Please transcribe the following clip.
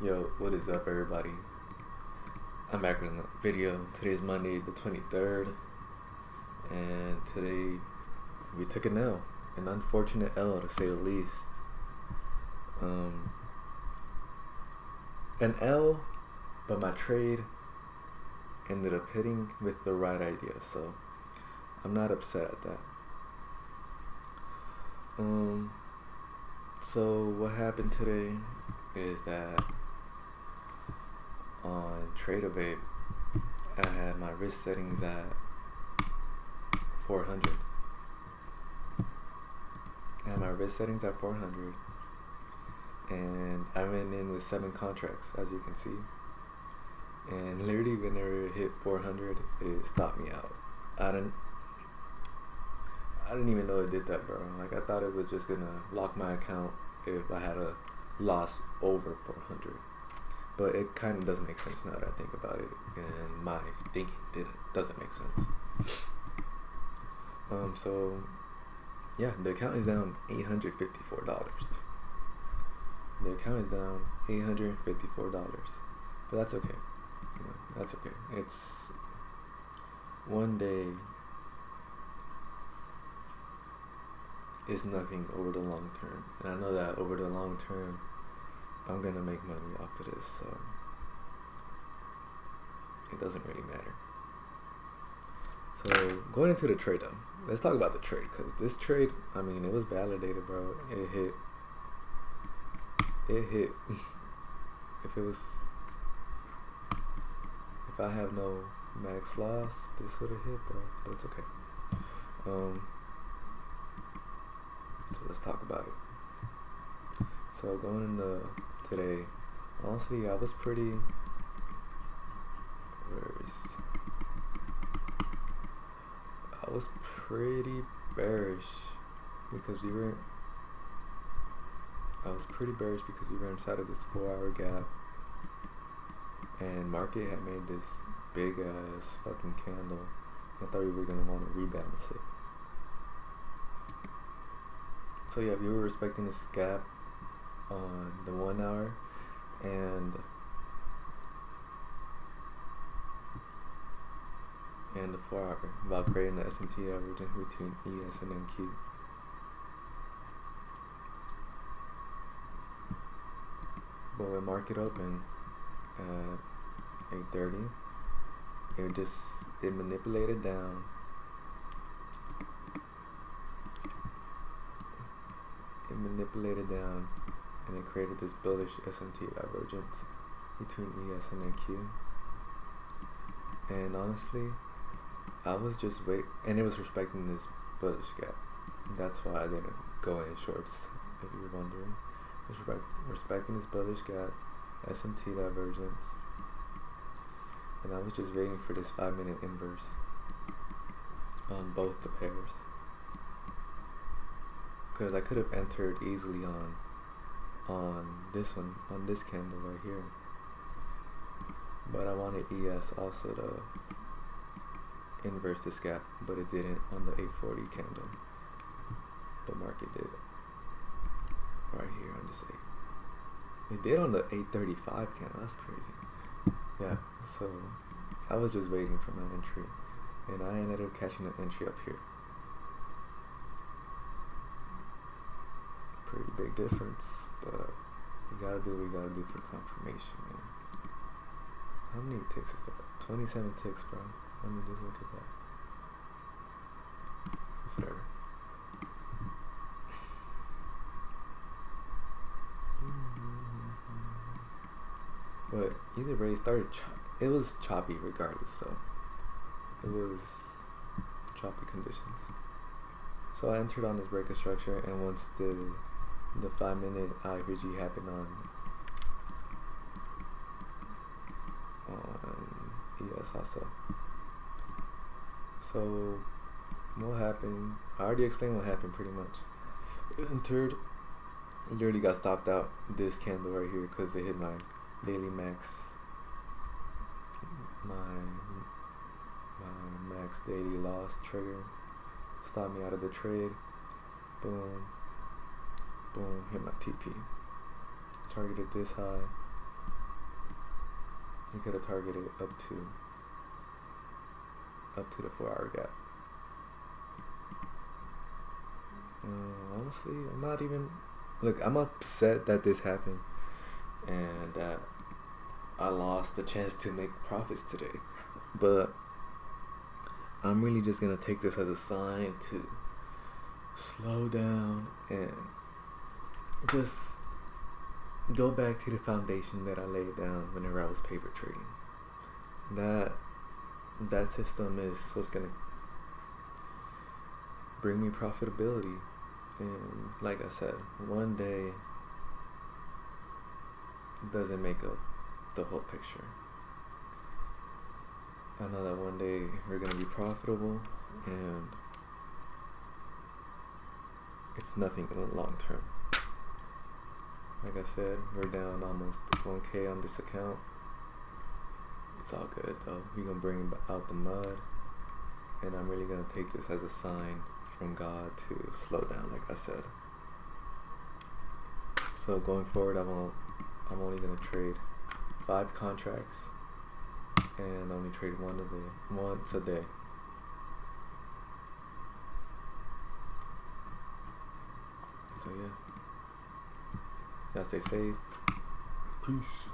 Yo, what is up, everybody? I'm back with another video. Today's Monday the 23rd, and today we took an L, an unfortunate L to say the least. An L, but my trade ended up hitting with the right idea, so I'm not upset at that. So what happened today is that on TradeAway, I had my risk settings at 400. And I went in with 7 contracts, as you can see. And literally, whenever it hit 400, it stopped me out. I didn't even know it did that, bro. Like, I thought it was just gonna lock my account if I had a loss over 400. But it kind of doesn't make sense now that I think about it, and my thinking doesn't make sense. So yeah, the account is down $854. The account is down $854, but that's okay. That's okay. It's one day is nothing over the long term, and I know that over the long term I'm gonna make money off of this, so it doesn't really matter. So going into the trade though, let's talk about the trade, because this trade, I mean, it was validated, bro. It hit if I have no max loss, this would have hit, bro, but it's okay. So let's talk about it. So going into today, honestly, I was pretty bearish because we were inside of this 4-hour gap, and market had made this big ass fucking candle. I thought we were gonna want to rebalance it. So yeah, we were respecting this gap on the 1 hour and the 4 hour, while creating the S&P divergence between ES and NQ. But when market opened at 8:30, it manipulated down. And it created this bullish S&P divergence between ES and NQ. And honestly, I was just and it was respecting this bullish gap. That's why I didn't go in shorts, if you were wondering. It was respecting this bullish gap, S&P divergence, and I was just waiting for this 5-minute inverse on both the pairs, because I could have entered easily on this candle right here, but I wanted ES also to inverse this gap, but it didn't on the 840 candle, but market did right here on this 8. It did on the 835 candle. That's crazy. Yeah, so I was just waiting for my entry, and I ended up catching an entry up here. Pretty big difference, but you gotta do what you gotta do for confirmation, man. How many ticks is that? 27 ticks, bro. Let me just look at that. It's whatever. But either way, it was choppy regardless, so it was choppy conditions. So I entered on this break of structure, and once the 5-minute IFVG happened on ES also. So what happened? I already explained what happened pretty much. Entered, literally got stopped out this candle right here because it hit my daily max, my max daily loss trigger. Stopped me out of the trade. Boom, boom, hit my TP. Targeted this high, You could have targeted up to the 4-hour gap. Honestly, I'm not even, look, I'm upset that this happened and that I lost the chance to make profits today, but I'm really just gonna take this as a sign to slow down and just go back to the foundation that I laid down whenever I was paper trading. That system is what's gonna bring me profitability. And like I said, one day doesn't make up the whole picture. I know that one day we're gonna be profitable, and it's nothing in the long term. Like I said, we're down almost 1K on this account. It's all good though. We're gonna bring out the mud, and I'm really gonna take this as a sign from God to slow down, like I said. So going forward, I'm only gonna trade 5 contracts and only trade once a day. So yeah, y'all stay safe. Peace.